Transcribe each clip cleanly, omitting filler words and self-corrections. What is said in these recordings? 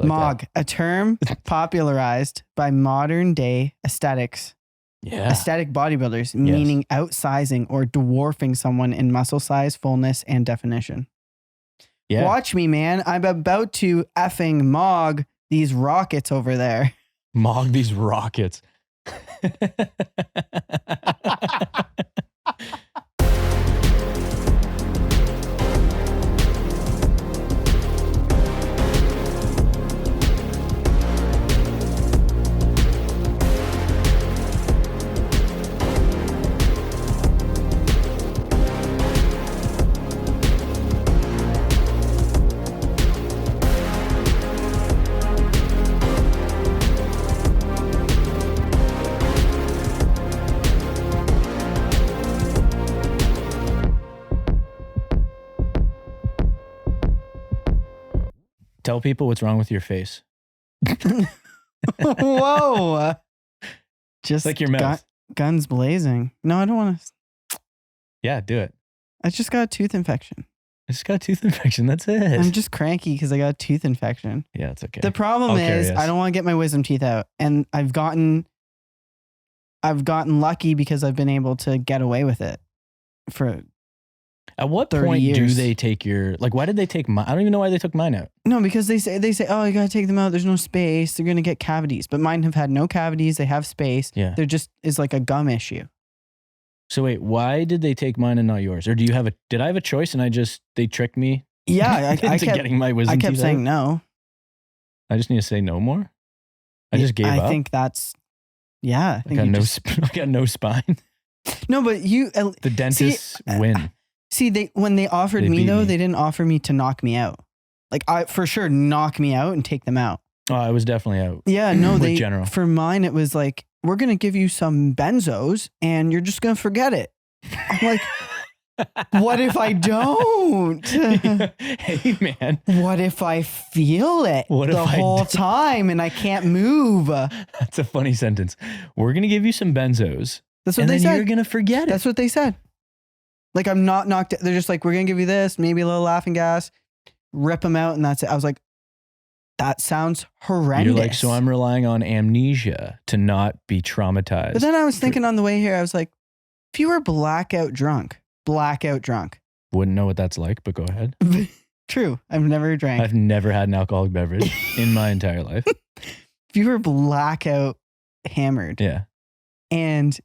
Mog, a term popularized by modern day aesthetic bodybuilders, meaning outsizing or dwarfing someone in muscle size, fullness, and definition. Yeah. Watch me, man. I'm about to effing mog these rockets over there. Mog these rockets. Tell people what's wrong with your face. Whoa. Just like your mouth. Guns blazing. No, I don't want to. Yeah, do it. I just got a tooth infection. That's it. I'm just cranky because I got a tooth infection. Yeah, it's okay. The problem is I don't want to get my wisdom teeth out. And I've gotten lucky because I've been able to get away with it for At what point do they take your, like, why did they take mine? I don't even know why they took mine out. No, because they say, oh, you got to take them out. There's no space. They're going to get cavities. But mine have had no cavities. They have space. Yeah. There just is like a gum issue. So wait, why did they take mine and not yours? Or did I have a choice and they tricked me? Yeah. into getting my wisdom teeth I kept saying no. I just need to say no more? I just gave up? I think that's, yeah. I got no spine. No, but the dentists win. See, when they offered me though, they didn't offer me to knock me out. Like for sure knock me out and take them out. Oh, I was definitely out. Yeah, no, general. For mine, it was like, we're going to give you some benzos and you're just going to forget it. I'm like, what if I don't? Hey, man. What if I feel it the whole time and I can't move? That's a funny sentence. We're going to give you some benzos. That's what they said. You're going to forget it. That's what they said. Like, I'm not knocked out. They're just like, we're going to give you this, maybe a little laughing gas, rip them out, and that's it. I was like, that sounds horrendous. You're like, so I'm relying on amnesia to not be traumatized. But then I was thinking on the way here, I was like, if you were blackout drunk. Wouldn't know what that's like, but go ahead. True. I've never drank. I've never had an alcoholic beverage in my entire life. If you were blackout hammered. Yeah. And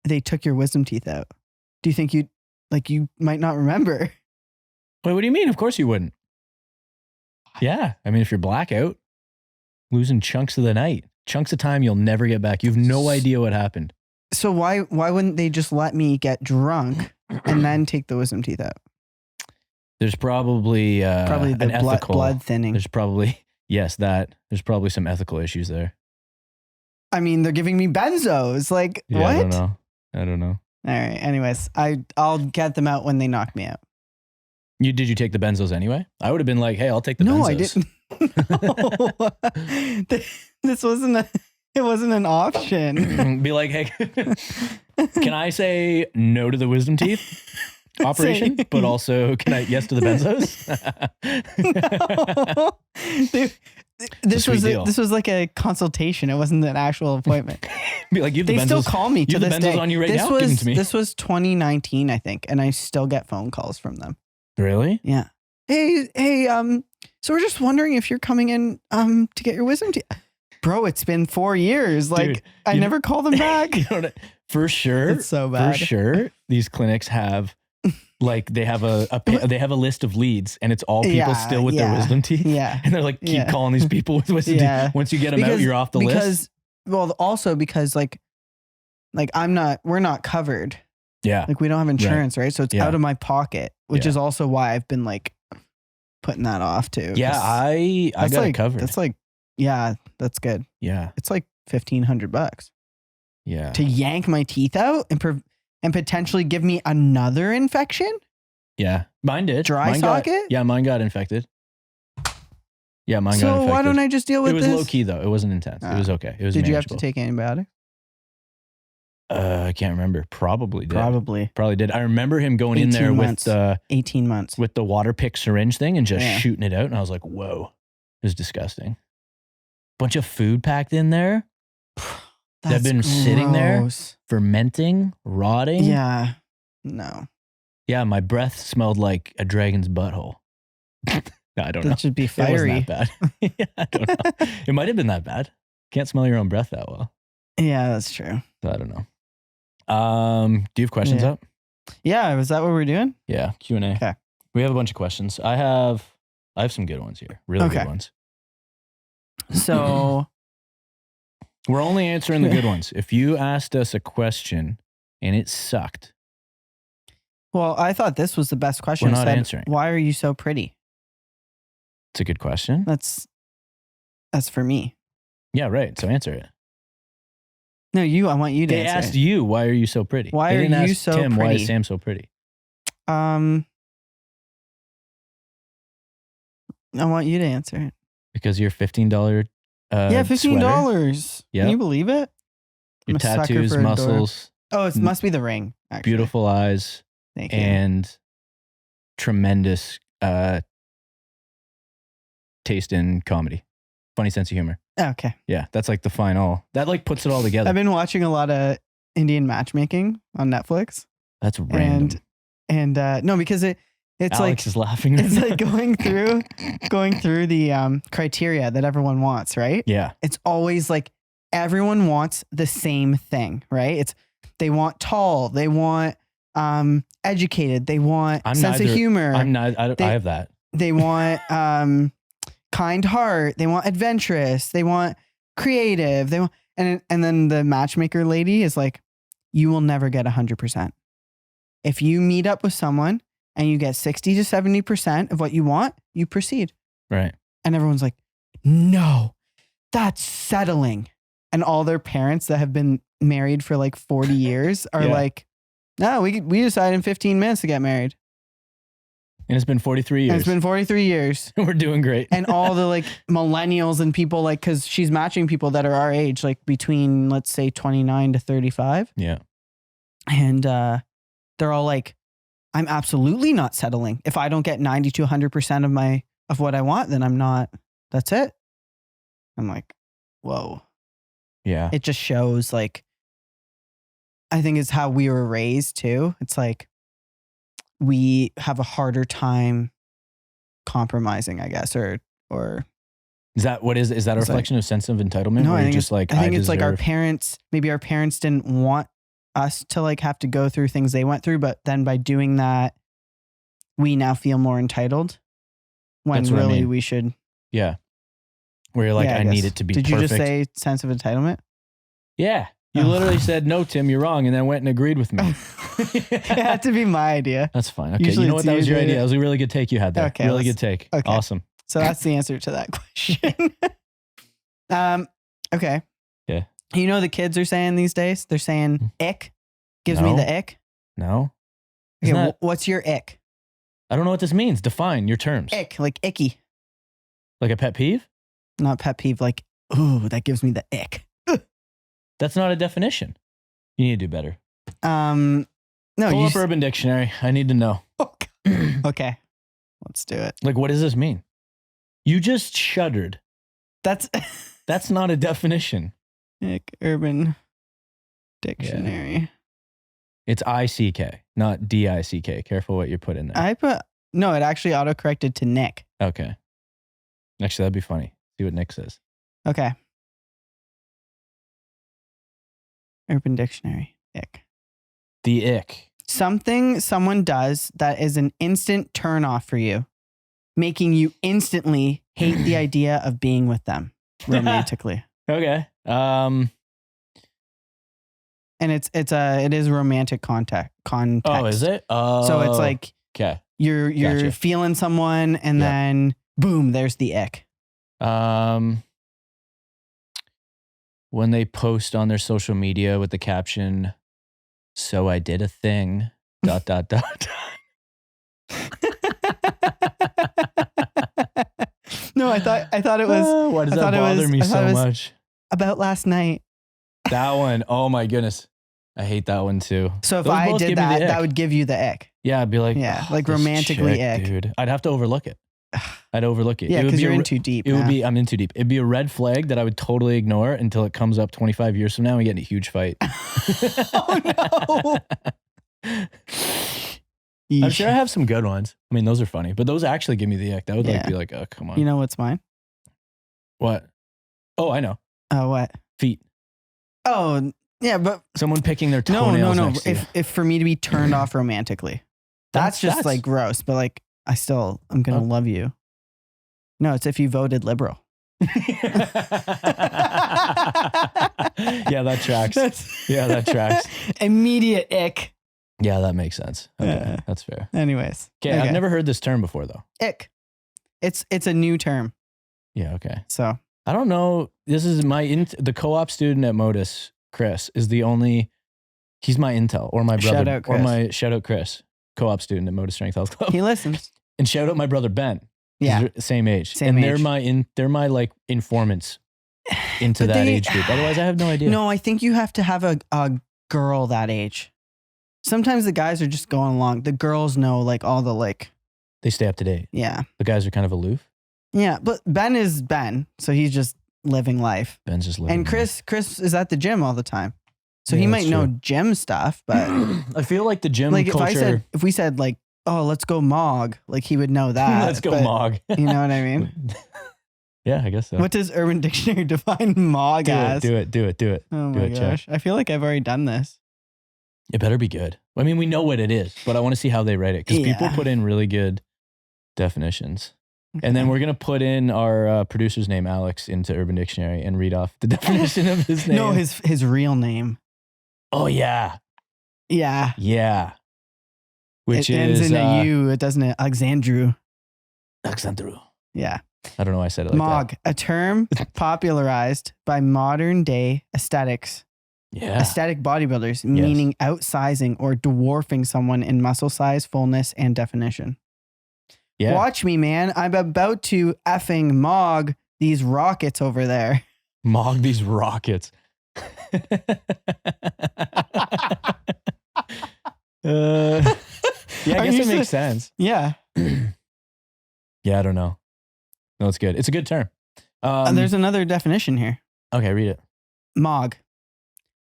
they took your wisdom teeth out, do you think you might not remember? Wait, what do you mean? Of course you wouldn't. Yeah. I mean, if you're blackout, losing chunks of the night, chunks of time you'll never get back. You have no idea what happened. So why wouldn't they just let me get drunk and then take the wisdom teeth out? There's probably the blood thinning. There's probably, there's probably some ethical issues there. I mean, they're giving me benzos. Like, yeah, what? I don't know. All right. Anyways, I'll get them out when they knock me out. Did you take the benzos anyway? I would have been like, hey, I'll take the benzos. No, I didn't. No. It wasn't an option. Be like, hey, can I say no to the wisdom teeth operation, but also can I yes to the benzos? No. This was like a consultation. It wasn't an actual appointment. Be like, they still call me to this day. On you right now? Give them to me. This was 2019, I think, and I still get phone calls from them. Really? Yeah. Hey, so we're just wondering if you're coming in to get your wisdom teeth. Bro, it's been 4 years. Like, dude, I never call them back. For sure. It's so bad. For sure. These clinics have, like, they have a list of leads, and it's all people still with their wisdom teeth. Yeah. And they're like, keep calling these people with wisdom teeth. Once you get them out, you're off the list. Well, also because like we're not covered. Yeah. Like, we don't have insurance, right? So it's out of my pocket, which is also why I've been like putting that off too. Yeah. I got it covered. That's like, yeah, that's good. Yeah. It's like $1,500. Yeah. To yank my teeth out and potentially give me another infection? Yeah. Mine did. Dry socket? Mine got infected. Yeah, mine got infected. So why don't I just deal with this? It was low key though. It wasn't intense. It was okay. It was Did manageable. You have to take antibiotics? I can't remember. Probably did. Probably did. I remember him going in there with the 18 months with the water pick syringe thing and just shooting it out. And I was like, whoa, it was disgusting. bunch of food packed in there that have been sitting there, fermenting, rotting. Yeah. No. Yeah, my breath smelled like a dragon's butthole. I don't know. That should be fiery. It wasn't that bad. Yeah, I don't know. It might have been that bad. Can't smell your own breath that well. Yeah, that's true. So I don't know. Do you have questions up? Yeah, was that what we're doing? Yeah, Q&A. Okay. We have a bunch of questions. I have some good ones here. Really good ones. So we're only answering the good ones. If you asked us a question and it sucked. Well, I thought this was the best question. We're not answering. Why are you so pretty? It's a good question. That's for me. Yeah, right. So answer it. No, I want you to They answer asked it. you, why are you so pretty? Why they are didn't you ask so Tim, pretty? Why is Sam so pretty? I want you to answer it. Because you're $15 yeah, $15. Yep. Can you believe it? Your tattoos, muscles. Oh, it must be the ring, actually. Beautiful eyes. Thank you. And tremendous taste in comedy. Funny sense of humor. Okay. Yeah, that's like the final. That like puts it all together. I've been watching a lot of Indian matchmaking on Netflix. That's random. And no, because it's Alex like is laughing. it's like going through the criteria that everyone wants, right? Yeah. It's always like everyone wants the same thing, right? They want tall, they want educated, they want sense of humor. I have that. They want kind heart, they want adventurous, they want creative, they want and then the matchmaker lady is like, you will never get 100%. If you meet up with someone and you get 60 to 70% of what you want, you proceed. Right. And everyone's like, no, that's settling. And all their parents that have been married for like 40 years are like, no, we decided in 15 minutes to get married. And it's been 43 years. And it's been 43 years. We're doing great. And all the like millennials and people like, cause she's matching people that are our age, like between, let's say 29 to 35. Yeah. And they're all like, I'm absolutely not settling. If I don't get 90 to 100% of what I want, then I'm not, that's it. I'm like, whoa. Yeah. It just shows like, I think it's how we were raised too. It's like, we have a harder time compromising, I guess, or is that what is that a reflection of sense of entitlement? No, I think just like, I think it's like our parents, maybe our parents didn't want us to like have to go through things they went through, but then by doing that, we now feel more entitled when really we should. Yeah. Where you're like, I need it to be perfect. Did you just say sense of entitlement? Yeah. You literally said, no, Tim, you're wrong. And then went and agreed with me. It had to be my idea. That's fine. Okay. Usually you know what? That was your idea. That was a really good take you had there. Okay. Really good take. Okay. Awesome. So that's the answer to that question. Okay. Yeah. You know the kids are saying these days? They're saying ick. Gives me the ick. No. Okay, what's your ick? I don't know what this means. Define your terms. Ick, like icky. Like a pet peeve? Not pet peeve, like, ooh, that gives me the ick. That's not a definition. You need to do better. No. Pull up Urban Dictionary. I need to know. Okay. Let's do it. Like, what does this mean? You just shuddered. That's not a definition. Urban Dictionary. Yeah. It's ICK, not DICK. Careful what you put in there. No, it actually autocorrected to Nick. Okay. Actually, that'd be funny. See what Nick says. Okay. Urban Dictionary. Ick. The ick. Something someone does that is an instant turn off for you, making you instantly hate the idea of being with them romantically. Okay. And it is romantic context. Oh, is it? Oh. So it's like, okay. You're Gotcha. feeling someone and then boom, there's the ick. When they post on their social media with the caption, "So I did a thing." ... No, I thought it was. Why does that bother me so much? About last night. That one. Oh my goodness. I hate that one too. So if I did that, that would give you the ick. Yeah, I'd be like, like romantically chick, ick. dude. I'd have to overlook it. I'd overlook it. Yeah, It would because be you're a in re- too deep. It would now. be, I'm in too deep. It'd be a red flag that I would totally ignore until it comes up 25 years from now and we get in a huge fight. Oh no. I'm sure I have some good ones. I mean, those are funny, but those actually give me the ick. That would like Yeah. be like, oh, come on. You know what's mine? What? Oh, I know. Oh, what? Feet. Oh, yeah, but Someone picking their toenails no. next to you. If for me to be turned off romantically, that's just like gross. But like, I'm gonna love you. No, it's if you voted liberal. Yeah, that tracks. Yeah, that tracks. Immediate ick. Yeah, that makes sense. Okay, Yeah. that's fair. Anyways. Okay, I've never heard this term before though. Ick. It's a new term. Yeah, okay. So I don't know. This is the co-op student at Modus, Chris, is the only, he's my intel, or my brother, shout out Chris, co-op student at Modus Strength Health Club. He listens. And shout out my brother Ben. Yeah. Same age. Same age. They're my like informants into that age group. Otherwise I have no idea. No, I think you have to have a girl that age. Sometimes the guys are just going along. The girls know like all the like. They stay up to date. Yeah. The guys are kind of aloof. Yeah, but Ben is Ben, so he's just living life. Ben's just living. And Chris is at the gym all the time, so Yeah, he might that's know true. gym stuff. But I feel like the gym like culture. if we said like, oh, let's go Mog, like he would know that. Let's go but Mog. You know what I mean? Yeah, I guess so. What does Urban Dictionary define Mog as? Do it. Oh Do my it, gosh, I feel like I've already done this. It better be good. I mean, we know what it is, but I want to see how they write it because people put in really good definitions. Okay. And then we're going to put in our producer's name, Alex, into Urban Dictionary and read off the definition of his name. No, his real name. Oh, yeah. Yeah. Yeah. Which it ends is... in a U. It doesn't. Alexandru. Alexandru. Yeah. I don't know why I said it like Mog, that. a term popularized by modern day aesthetics. Yeah. Aesthetic bodybuilders, meaning outsizing or dwarfing someone in muscle size, fullness, and definition. Yeah. Watch me, man. I'm about to effing mog these rockets over there. Mog these rockets. Yeah, I guess it makes sense. Yeah. Yeah, I don't know. No, it's good. It's a good term. There's another definition here. Okay, read it. Mog.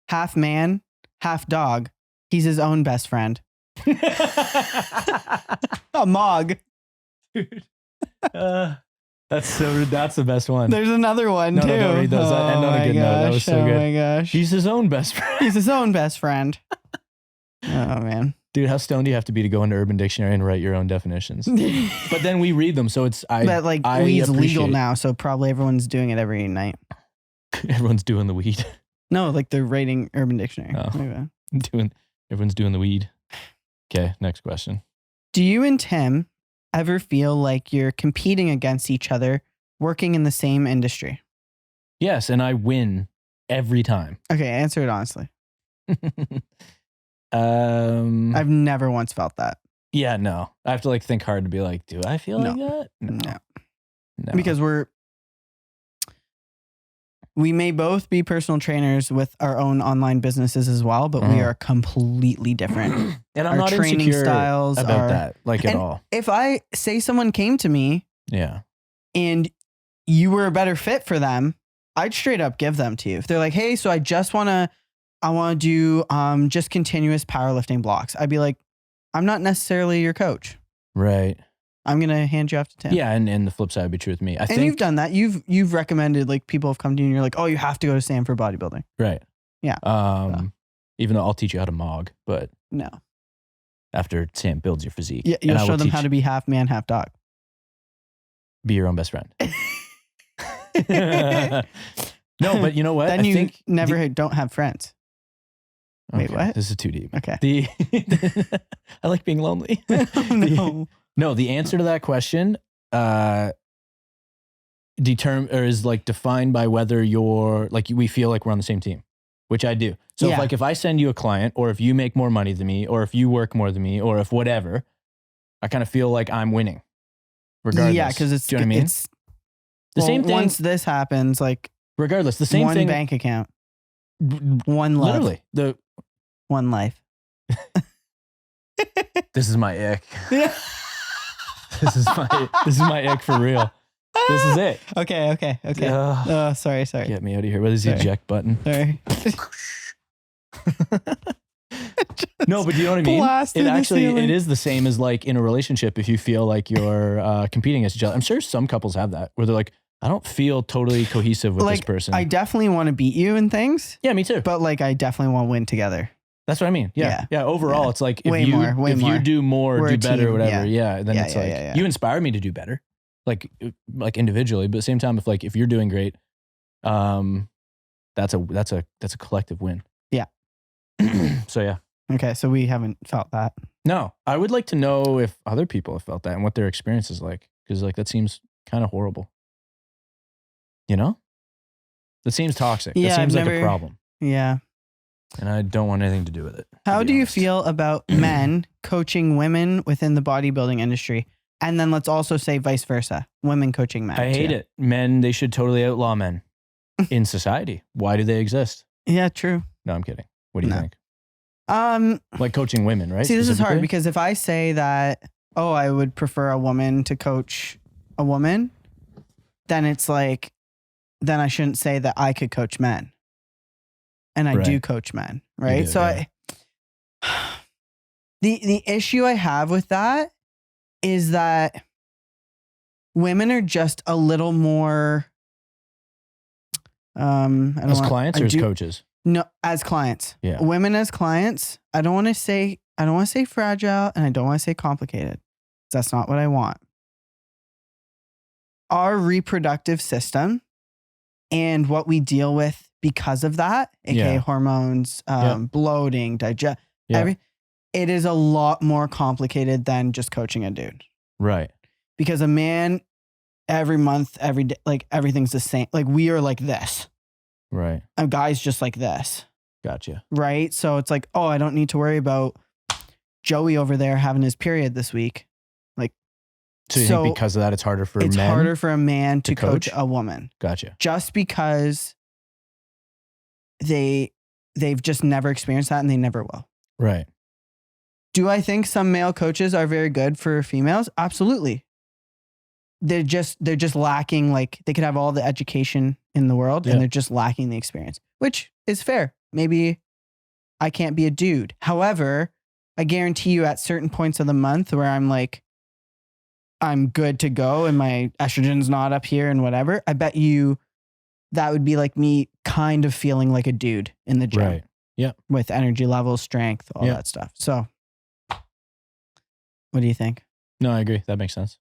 Half man, half dog. He's his own best friend. A mog. Dude. That's the best one. There's another one too. No, don't read those. I end on a good note. That was so good. Oh my gosh. He's his own best friend. He's his own best friend. Oh man. Dude, how stoned do you have to be to go into Urban Dictionary and write your own definitions? But then we read them, so it's But like weed's legal now, so probably everyone's doing it every night. Everyone's doing the weed. No, like they're rating Urban Dictionary. Oh. Everyone's doing the weed. Okay, next question. Do you and Tim ever feel like you're competing against each other working in the same industry? Yes, and I win every time. Okay, answer it honestly. I've never once felt that. Yeah, no. I have to like think hard to be like, do I feel like that? No. No. Because we may both be personal trainers with our own online businesses as well, but we are completely different. And I'm our not training insecure styles about that, like at all. If I say someone came to me and you were a better fit for them, I'd straight up give them to you. If they're like, hey, so I want to do just continuous powerlifting blocks. I'd be like, I'm not necessarily your coach. Right. I'm going to hand you off to Tim. Yeah. And the flip side would be true with me. I think you've done that. You've recommended, like, people have come to you and you're like, oh, you have to go to Sam for bodybuilding. Right. Yeah. Even though I'll teach you how to mog, but no. After Sam builds your physique. Yeah, you'll show them how to be half man, half dog. Be your own best friend. No, but you know what? Then you don't have friends. Okay, Wait, what? This is too deep. Okay. I like being lonely. No. No, the answer to that question is like defined by whether you're like we feel like we're on the same team, which I do. So if I send you a client, or if you make more money than me, or if you work more than me, or if whatever, I kind of feel like I'm winning. Regardless. Yeah, because do you know what I mean? It's the same thing. Once this happens, like regardless, the same one thing. One bank account, one love, literally one life. This is my ick. Yeah. This is my ick for real. This is it. Okay. Oh, sorry. Get me out of here. What is the eject button? Sorry. No, but you know what I mean? It is the same as like in a relationship. If you feel like you're competing against each other, I'm sure some couples have that where they're like, I don't feel totally cohesive with this person. I definitely want to beat you in things. Yeah, me too. But like, I definitely want to win together. That's what I mean. Yeah. Overall, it's like if you do more, We're do a better, team. whatever. Yeah. Then it's like you inspire me to do better, like individually. But at the same time, if you're doing great, that's a collective win. Yeah. So yeah. Okay, so we haven't felt that. No, I would like to know if other people have felt that and what their experience is like, because like that seems kind of horrible. You know, that seems toxic. Yeah, that seems like a problem. Yeah. And I don't want anything to do with it. How do you feel about men coaching women within the bodybuilding industry? And then let's also say vice versa, women coaching men. I hate it. Men, they should totally outlaw men in society. Why do they exist? Yeah, true. No, I'm kidding. What do you think? Like coaching women, right? See, this is hard because if I say that, I would prefer a woman to coach a woman, then it's like, then I shouldn't say that I could coach men. And I do coach men, right? The issue I have with that is that women are just a little more as clients or as coaches? No, as clients. Yeah. Women as clients, I don't want to say fragile and I don't want to say complicated. That's not what I want. Our reproductive system and what we deal with because of that, aka hormones, bloating, it is a lot more complicated than just coaching a dude. Right. Because a man, every month, every day, like everything's the same. Like we are like this. Right. A guy's just like this. Gotcha. Right. So it's like, I don't need to worry about Joey over there having his period this week. Like, so you think because of that, it's harder for a man to coach a woman. Gotcha. Just because they've just never experienced that and they never will. Right. Do I think some male coaches are very good for females? Absolutely. They're just lacking, like they could have all the education in the world and they're just lacking the experience, which is fair. Maybe I can't be a dude. However, I guarantee you at certain points of the month where I'm like, I'm good to go and my estrogen's not up here and whatever, I bet you that would be like me kind of feeling like a dude in the gym. Right. Yeah. With energy levels, strength, all that stuff. So what do you think? No, I agree. That makes sense.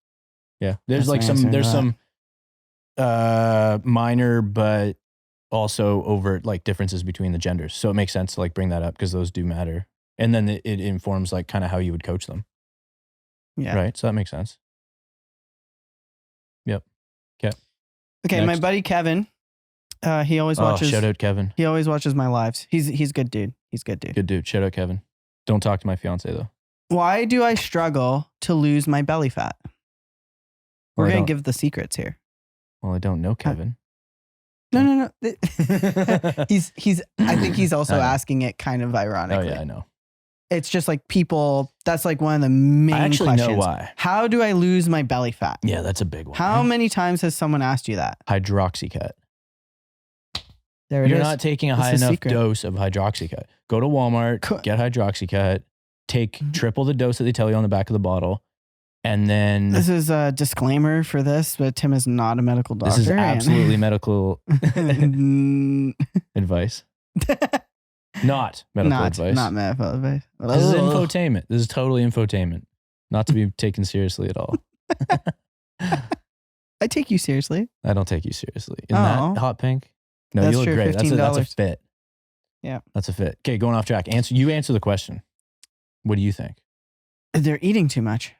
Yeah. There's some minor, but also overt like differences between the genders. So it makes sense to like bring that up because those do matter. And then it informs like kind of how you would coach them. Yeah. Right. So that makes sense. Yep. Okay. Next. My buddy Kevin, he always watches. Shout out Kevin. He always watches my lives. He's a good dude. He's a good dude. Good dude. Shout out Kevin. Don't talk to my fiance though. Why do I struggle to lose my belly fat? We're going to give the secrets here. Well, I don't know Kevin. No. I think he's also asking it kind of ironically. Oh yeah, I know. It's just like people, that's like one of the main questions. I actually know why. How do I lose my belly fat? Yeah, that's a big one. How many times has someone asked you that? Hydroxycut. There it is. You're not taking a high enough dose of Hydroxycut. Go to Walmart, get Hydroxycut, take triple the dose that they tell you on the back of the bottle. And then this is a disclaimer for this, but Tim is not a medical doctor. This is absolutely medical advice. Not medical advice. Not medical advice. This is infotainment. This is totally infotainment. Not to be taken seriously at all. I take you seriously. I don't take you seriously. Isn't that hot pink? No, you look great. That's a fit. Yeah. That's a fit. Okay, going off track. You answer the question. What do you think? They're eating too much.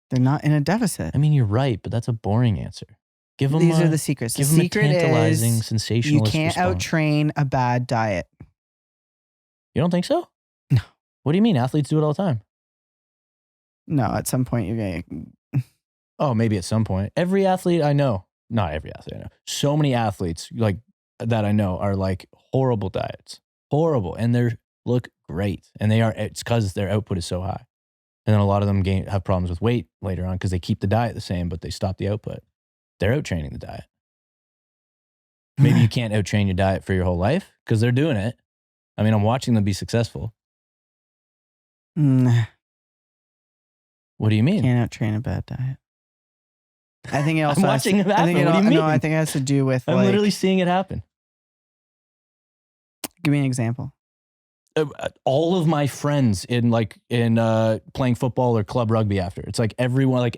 They're not in a deficit. I mean, you're right, but that's a boring answer. Give them These are the secrets. The secret a tantalizing, is sensationalist you can't response. out-train a bad diet. You don't think so? No. What do you mean? Athletes do it all the time. No, at some point you're going to... Oh, maybe at some point. Every athlete I know, not every athlete I know, so many athletes like that I know are like horrible diets. Horrible. And they look great. And it's because their output is so high. And then a lot of them have problems with weight later on because they keep the diet the same, but they stop the output. They're out-training the diet. Maybe you can't out-train your diet for your whole life because they're doing it. I mean, I'm watching them be successful. Nah. What do you mean? Can't out-train a bad diet. I think it also I'm watching it happen. What do you mean? No, I think it has to do with I'm literally seeing it happen. Give me an example. All of my friends in playing football or club rugby after. It's like everyone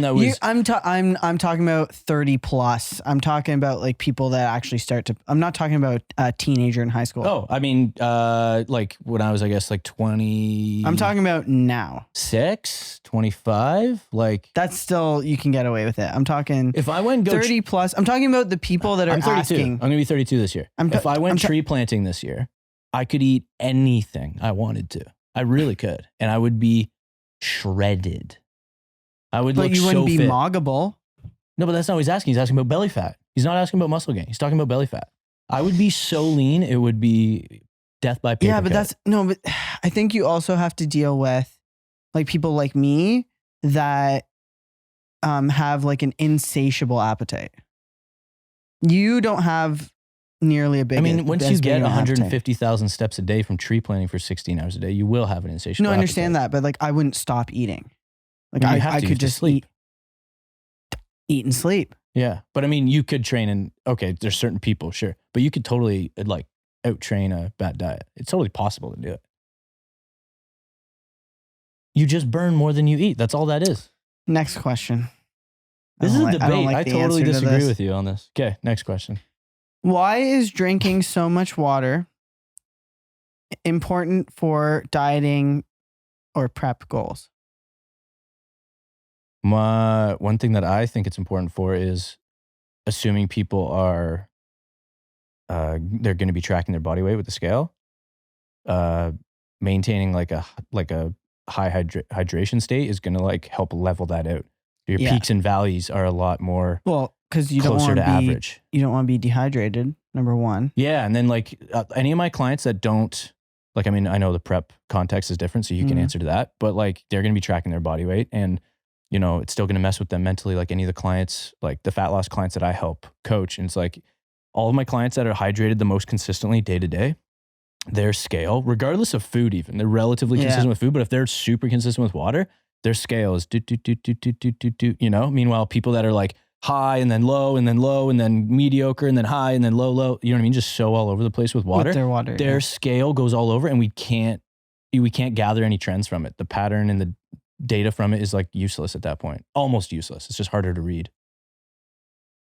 that was. I'm talking about 30 plus. I'm talking about like people that actually I'm not talking about a teenager in high school. Oh, I mean, like when I was, I guess, like 20. I'm talking about now. 25. Like that's still, you can get away with it. I'm talking. If I went 30 plus, I'm talking about the people that are I'm 32. asking. I'm gonna be 32 this year. If I went tree planting this year, I could eat anything I wanted to. I really could. And I would be shredded. I would look so fit. But you wouldn't be moggable. No, but that's not what he's asking. He's asking about belly fat. He's not asking about muscle gain. He's talking about belly fat. I would be so lean, it would be death by paper. Yeah, but but I think you also have to deal with like people like me that have like an insatiable appetite. You don't have nearly a big. I mean, once you get 150,000 steps a day from tree planting for 16 hours a day, you will have an insatiable No, I understand appetite. that, but like I wouldn't stop eating. Like I could just sleep. Eat and sleep. Yeah, but I mean, you could train and okay, there's certain people, sure, but you could totally like out-train a bad diet. It's totally possible to do it. You just burn more than you eat. That's all that is. Next question. This is a debate. I totally disagree with you on this. Okay, next question. Why is drinking so much water important for dieting or prep goals? One thing that I think it's important for is assuming people are they're going to be tracking their body weight with the scale, maintaining like a high hydration state is going to like help level that out. Your peaks and valleys are a lot more because you don't want to be average. You don't want to be dehydrated. Number one. Yeah, and then like any of my clients that don't like, I mean, I know the prep context is different, so you can answer to that, but like they're going to be tracking their body weight, and you know it's still going to mess with them mentally. Like any of the clients, like the fat loss clients that I help coach, and it's like all of my clients that are hydrated the most consistently day to day, their scale, regardless of food, even they're relatively consistent with food, but if they're super consistent with water, their scale is do. You know, meanwhile, people that are like high and then low and then low and then mediocre and then high and then low, you know what I mean? Just so all over the place with water. Their scale goes all over, and we can't gather any trends from it. The pattern and the data from it is like useless at that point. Almost useless. It's just harder to read.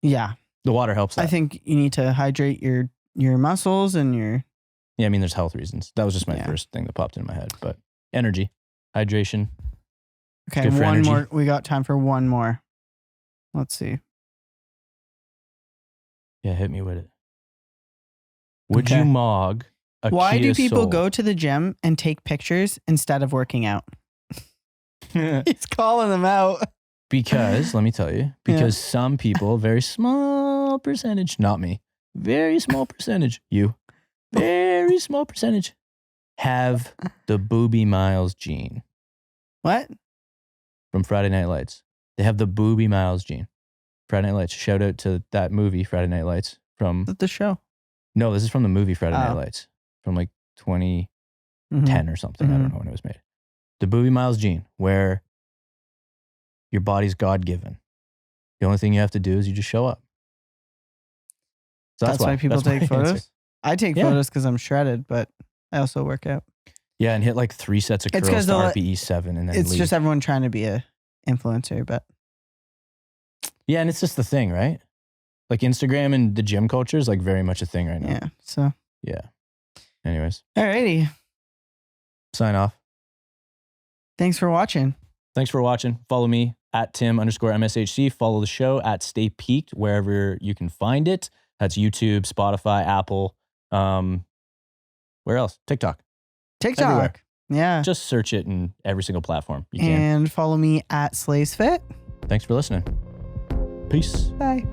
Yeah. The water helps that. I think you need to hydrate your muscles and your... Yeah, I mean, there's health reasons. That was just my first thing that popped in my head. But energy, hydration. Okay, one more. We got time for one more. Let's see. Yeah, hit me with it. Would you mog a Why Kia do people Soul? go to the gym and take pictures instead of working out? He's calling them out. Because, let me tell you, because some people, very small percentage, not me, very small percentage, you, very small percentage, have the Booby Miles gene. What? From Friday Night Lights. They have the Booby Miles gene. Friday Night Lights. Shout out to that movie, Friday Night Lights. From the show. No, this is from the movie Friday Night Lights. From like 2010 or something. I don't know when it was made. The Booby Miles gene, where your body's God-given. The only thing you have to do is you just show up. So that's why people take photos? Answer. I take photos because I'm shredded, but I also work out. Yeah, and hit like 3 sets of curls to RPE 7 and then it's leave. just everyone trying to be a influencer, but... Yeah, and it's just the thing, right? Like Instagram and the gym culture is like very much a thing right now. Yeah, so... Yeah. Anyways. Alrighty. Sign off. Thanks for watching. Thanks for watching. Follow me at Tim_MSHC. Follow the show at Stay Peaked wherever you can find it. That's YouTube, Spotify, Apple. Where else? TikTok. Everywhere. Yeah. Just search it in every single platform you can. And follow me at SlaysFit. Thanks for listening. Peace. Bye.